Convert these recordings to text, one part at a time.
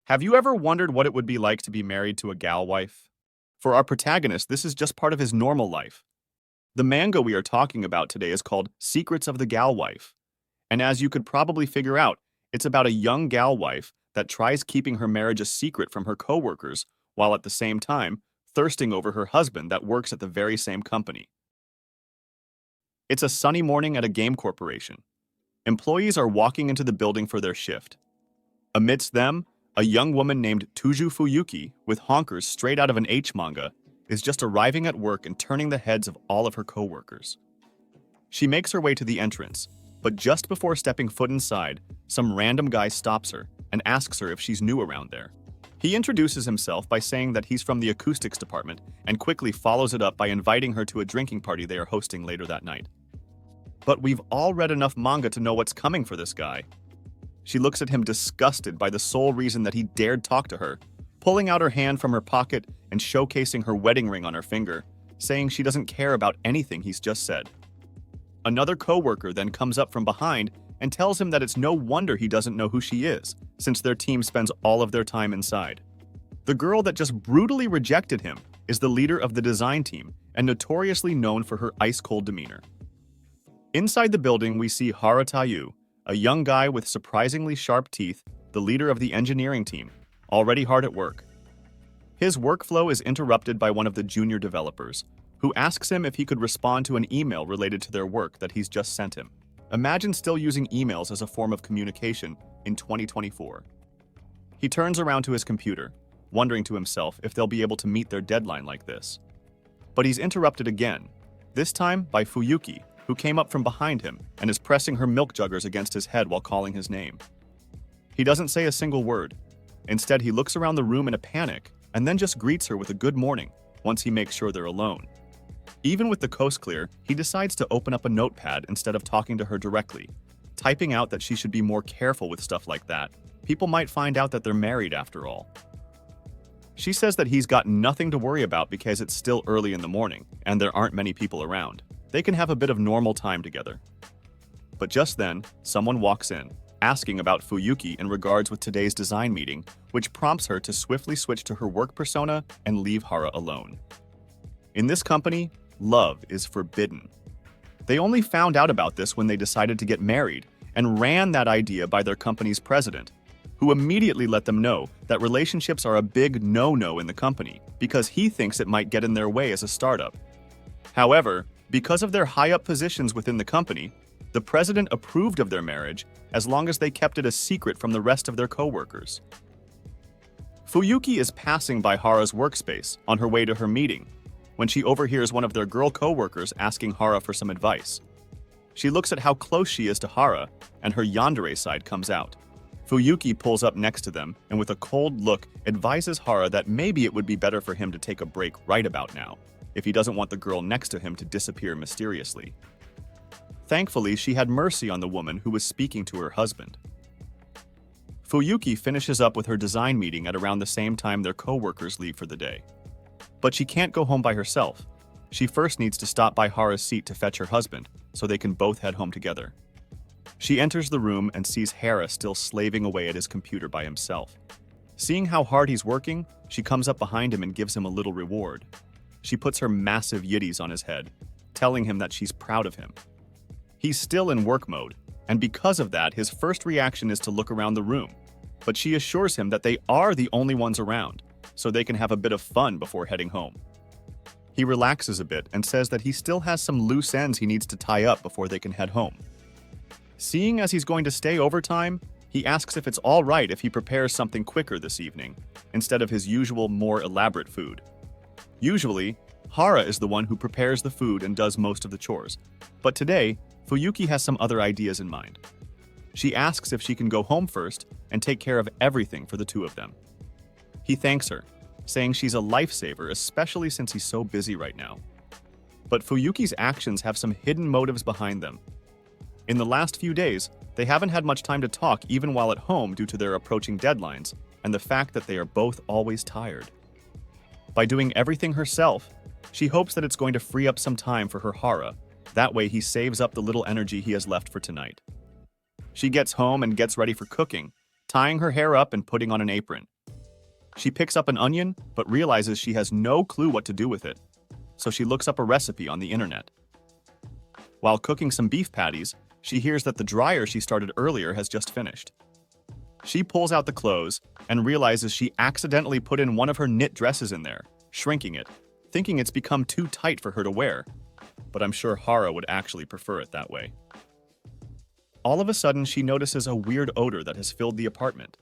Have you ever wondered what it would be like to be married to a gal wife? For our protagonist, this is just part of his normal life. The manga we are talking about today is called Secrets of the Gal Wife. And as you could probably figure out, it's about a young gal wife that tries keeping her marriage a secret from her coworkers, while at the same time thirsting over her husband that works at the very same company. It's a sunny morning at a game corporation. Employees are walking into the building for their shift. Amidst them, a young woman named Tuju Fuyuki, with honkers straight out of an H manga, is just arriving at work and turning the heads of all of her coworkers. She makes her way to the entrance, but just before stepping foot inside, some random guy stops her and asks her if she's new around there. He introduces himself by saying that he's from the acoustics department and quickly follows it up by inviting her to a drinking party they are hosting later that night. But we've all read enough manga to know what's coming for this guy. She looks at him disgusted by the sole reason that he dared talk to her, pulling out her hand from her pocket and showcasing her wedding ring on her finger, saying she doesn't care about anything he's just said. Another coworker then comes up from behind and tells him that it's no wonder he doesn't know who she is, since their team spends all of their time inside. The girl that just brutally rejected him is the leader of the design team and notoriously known for her ice-cold demeanor. Inside the building, we see Hara Tayu, a young guy with surprisingly sharp teeth, the leader of the engineering team, already hard at work. His workflow is interrupted by one of the junior developers, who asks him if he could respond to an email related to their work that he's just sent him. Imagine still using emails as a form of communication in 2024. He turns around to his computer, wondering to himself if they'll be able to meet their deadline like this. But he's interrupted again, this time by Fuyuki, who came up from behind him and is pressing her milk juggers against his head while calling his name. He doesn't say a single word. Instead, he looks around the room in a panic and then just greets her with a good morning once he makes sure they're alone. Even with the coast clear, he decides to open up a notepad instead of talking to her directly, typing out that she should be more careful with stuff like that. People might find out that they're married after all. She says that he's got nothing to worry about because it's still early in the morning and there aren't many people around. They can have a bit of normal time together. But just then, someone walks in, asking about Fuyuki in regards with today's design meeting, which prompts her to swiftly switch to her work persona and leave Hara alone. In this company, love is forbidden. They only found out about this when they decided to get married and ran that idea by their company's president, who immediately let them know that relationships are a big no-no in the company because he thinks it might get in their way as a startup. However, because of their high-up positions within the company, the president approved of their marriage as long as they kept it a secret from the rest of their coworkers. Fuyuki is passing by Hara's workspace on her way to her meeting when she overhears one of their girl coworkers asking Hara for some advice. She looks at how close she is to Hara, and her yandere side comes out. Fuyuki pulls up next to them and with a cold look advises Hara that maybe it would be better for him to take a break right about now, if he doesn't want the girl next to him to disappear mysteriously. Thankfully, she had mercy on the woman who was speaking to her husband. Fuyuki finishes up with her design meeting at around the same time their coworkers leave for the day. But she can't go home by herself. She first needs to stop by Hara's seat to fetch her husband, so they can both head home together. She enters the room and sees Hara still slaving away at his computer by himself. Seeing how hard he's working, she comes up behind him and gives him a little reward. She puts her massive yitties on his head, telling him that she's proud of him. He's still in work mode, and because of that, his first reaction is to look around the room. But she assures him that they are the only ones around, so they can have a bit of fun before heading home. He relaxes a bit and says that he still has some loose ends he needs to tie up before they can head home. Seeing as he's going to stay overtime, he asks if it's all right if he prepares something quicker this evening, instead of his usual, more elaborate food. Usually, Hara is the one who prepares the food and does most of the chores, but today, Fuyuki has some other ideas in mind. She asks if she can go home first and take care of everything for the two of them. He thanks her, saying she's a lifesaver, especially since he's so busy right now. But Fuyuki's actions have some hidden motives behind them. In the last few days, they haven't had much time to talk even while at home due to their approaching deadlines and the fact that they are both always tired. By doing everything herself, she hopes that it's going to free up some time for her Hara. That way he saves up the little energy he has left for tonight. She gets home and gets ready for cooking, tying her hair up and putting on an apron. She picks up an onion, but realizes she has no clue what to do with it, so she looks up a recipe on the internet. While cooking some beef patties, she hears that the dryer she started earlier has just finished. She pulls out the clothes and realizes she accidentally put in one of her knit dresses in there, shrinking it, thinking it's become too tight for her to wear. But I'm sure Hara would actually prefer it that way. All of a sudden, she notices a weird odor that has filled the apartment.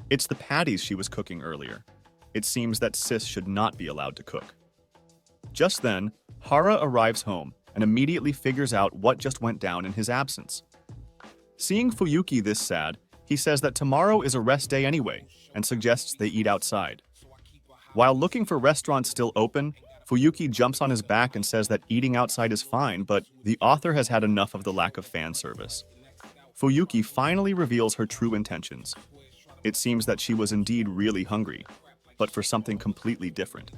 It's the patties she was cooking earlier. It seems that Sis should not be allowed to cook. Just then, Hara arrives home and immediately figures out what just went down in his absence. Seeing Fuyuki this sad, he says that tomorrow is a rest day anyway and suggests they eat outside. While looking for restaurants still open, Fuyuki jumps on his back and says that eating outside is fine, but the author has had enough of the lack of fan service. Fuyuki finally reveals her true intentions. It seems that she was indeed really hungry, but for something completely different.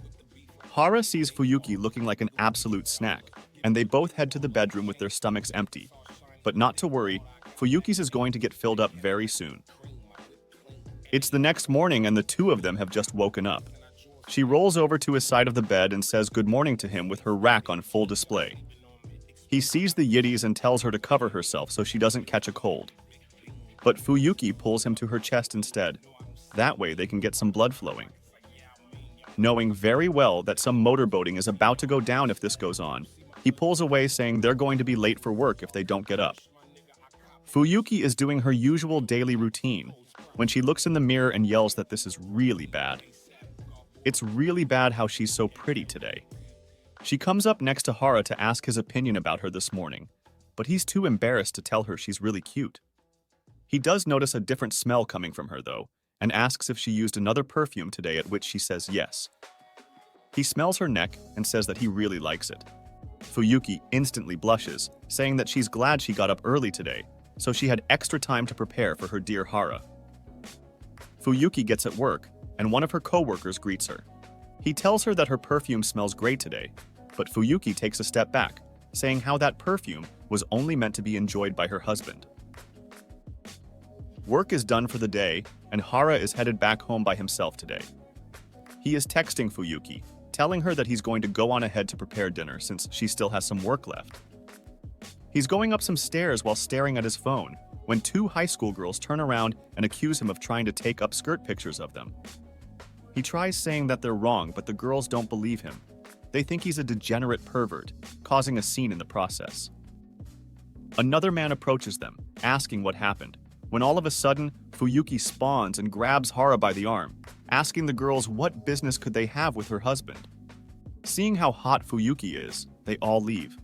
Hara sees Fuyuki looking like an absolute snack, and they both head to the bedroom with their stomachs empty. But not to worry, Fuyuki's is going to get filled up very soon. It's the next morning and the two of them have just woken up. She rolls over to his side of the bed and says good morning to him with her rack on full display. He sees the yiddies and tells her to cover herself so she doesn't catch a cold. But Fuyuki pulls him to her chest instead. That way they can get some blood flowing. Knowing very well that some motorboating is about to go down if this goes on, he pulls away saying they're going to be late for work if they don't get up. Fuyuki is doing her usual daily routine when she looks in the mirror and yells that this is really bad. It's really bad how she's so pretty today. She comes up next to Hara to ask his opinion about her this morning, but he's too embarrassed to tell her she's really cute. He does notice a different smell coming from her though, and asks if she used another perfume today, at which she says yes. He smells her neck and says that he really likes it. Fuyuki instantly blushes, saying that she's glad she got up early today, so she had extra time to prepare for her dear Hara. Fuyuki gets at work, and one of her co-workers greets her. He tells her that her perfume smells great today, but Fuyuki takes a step back, saying how that perfume was only meant to be enjoyed by her husband. Work is done for the day, and Hara is headed back home by himself today. He is texting Fuyuki, telling her that he's going to go on ahead to prepare dinner since she still has some work left. He's going up some stairs while staring at his phone, when two high school girls turn around and accuse him of trying to take up skirt pictures of them. He tries saying that they're wrong, but the girls don't believe him. They think he's a degenerate pervert, causing a scene in the process. Another man approaches them, asking what happened, when all of a sudden, Fuyuki spawns and grabs Hara by the arm, asking the girls what business could they have with her husband. Seeing how hot Fuyuki is, they all leave,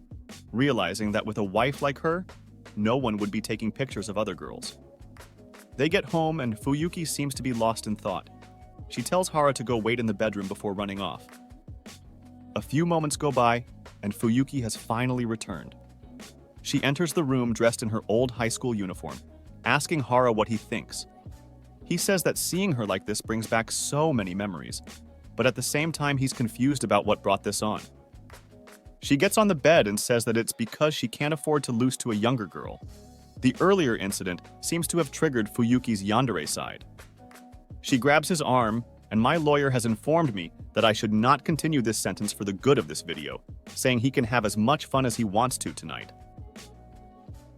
realizing that with a wife like her, no one would be taking pictures of other girls. They get home and Fuyuki seems to be lost in thought. She tells Hara to go wait in the bedroom before running off. A few moments go by, and Fuyuki has finally returned. She enters the room dressed in her old high school uniform, asking Hara what he thinks. He says that seeing her like this brings back so many memories, but at the same time he's confused about what brought this on. She gets on the bed and says that it's because she can't afford to lose to a younger girl. The earlier incident seems to have triggered Fuyuki's yandere side. She grabs his arm, and my lawyer has informed me that I should not continue this sentence for the good of this video, saying he can have as much fun as he wants to tonight.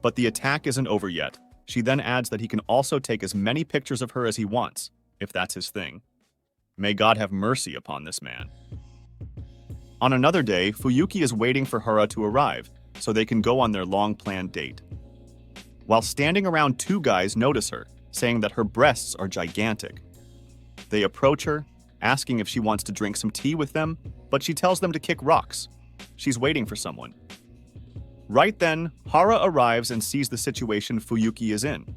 But the attack isn't over yet. She then adds that he can also take as many pictures of her as he wants, if that's his thing. May God have mercy upon this man. On another day, Fuyuki is waiting for Hara to arrive, so they can go on their long-planned date. While standing around, two guys notice her, saying that her breasts are gigantic. They approach her, asking if she wants to drink some tea with them, but she tells them to kick rocks. She's waiting for someone. Right then, Hara arrives and sees the situation Fuyuki is in.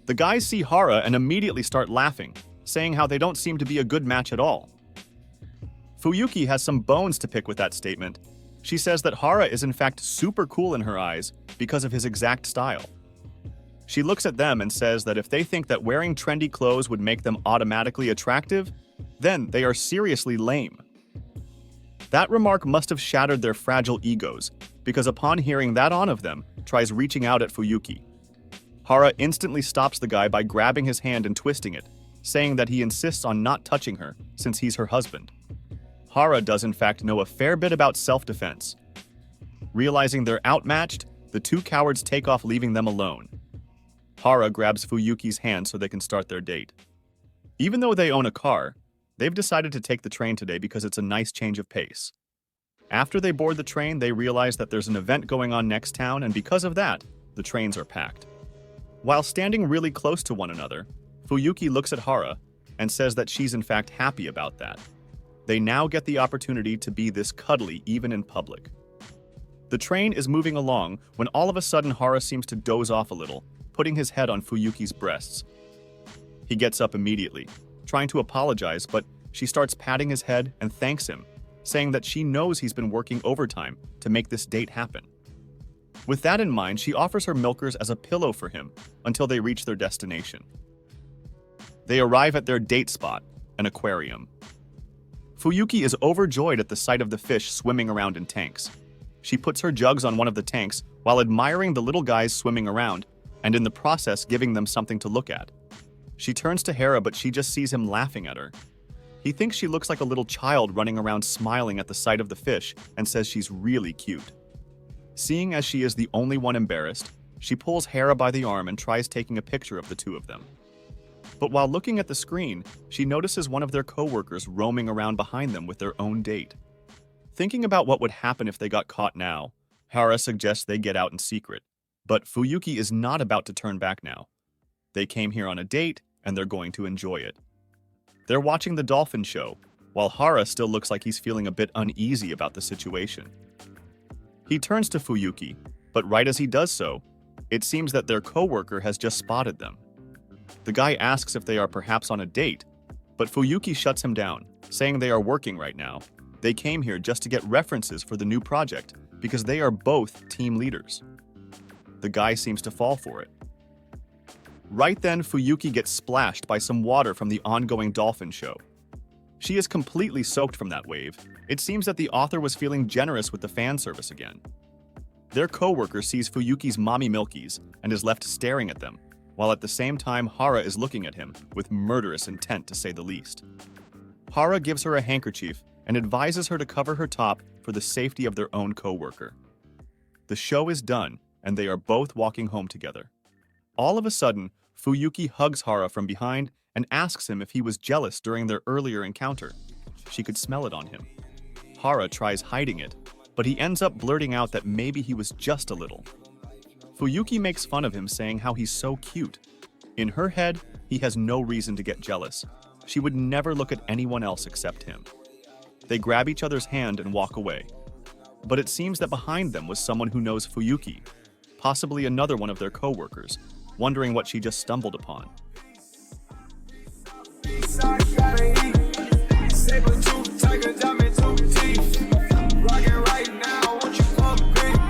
The guys see Hara and immediately start laughing, saying how they don't seem to be a good match at all. Fuyuki has some bones to pick with that statement. She says that Hara is in fact super cool in her eyes because of his exact style. She looks at them and says that if they think that wearing trendy clothes would make them automatically attractive, then they are seriously lame. That remark must have shattered their fragile egos, because upon hearing that, one of them tries reaching out at Fuyuki. Hara instantly stops the guy by grabbing his hand and twisting it, saying that he insists on not touching her since he's her husband. Hara does in fact know a fair bit about self-defense. Realizing they're outmatched, the two cowards take off, leaving them alone. Hara grabs Fuyuki's hand so they can start their date. Even though they own a car, they've decided to take the train today because it's a nice change of pace. After they board the train, they realize that there's an event going on next town, and because of that, the trains are packed. While standing really close to one another, Fuyuki looks at Hara and says that she's in fact happy about that. They now get the opportunity to be this cuddly even in public. The train is moving along when all of a sudden Hara seems to doze off a little, putting his head on Fuyuki's breasts. He gets up immediately, trying to apologize, but she starts patting his head and thanks him, saying that she knows he's been working overtime to make this date happen. With that in mind, she offers her milkers as a pillow for him until they reach their destination. They arrive at their date spot, an aquarium. Fuyuki is overjoyed at the sight of the fish swimming around in tanks. She puts her jugs on one of the tanks while admiring the little guys swimming around, and in the process giving them something to look at. She turns to Hera, but she just sees him laughing at her. He thinks she looks like a little child running around smiling at the sight of the fish and says she's really cute. Seeing as she is the only one embarrassed, she pulls Hera by the arm and tries taking a picture of the two of them. But while looking at the screen, she notices one of their co-workers roaming around behind them with their own date. Thinking about what would happen if they got caught now, Hera suggests they get out in secret. But Fuyuki is not about to turn back now. They came here on a date, and they're going to enjoy it. They're watching the dolphin show, while Hara still looks like he's feeling a bit uneasy about the situation. He turns to Fuyuki, but right as he does so, it seems that their co-worker has just spotted them. The guy asks if they are perhaps on a date, but Fuyuki shuts him down, saying they are working right now. They came here just to get references for the new project because they are both team leaders. The guy seems to fall for it. Right then, Fuyuki gets splashed by some water from the ongoing dolphin show. She is completely soaked from that wave. It seems that the author was feeling generous with the fan service again. Their co-worker sees Fuyuki's mommy milkies and is left staring at them, while at the same time Hara is looking at him with murderous intent, to say the least. Hara gives her a handkerchief and advises her to cover her top for the safety of their own co-worker. The show is done, and they are both walking home together. All of a sudden, Fuyuki hugs Hara from behind and asks him if he was jealous during their earlier encounter. She could smell it on him. Hara tries hiding it, but he ends up blurting out that maybe he was just a little. Fuyuki makes fun of him, saying how he's so cute. In her head, he has no reason to get jealous. She would never look at anyone else except him. They grab each other's hand and walk away. But it seems that behind them was someone who knows Fuyuki, possibly another one of their co-workers, wondering what she just stumbled upon.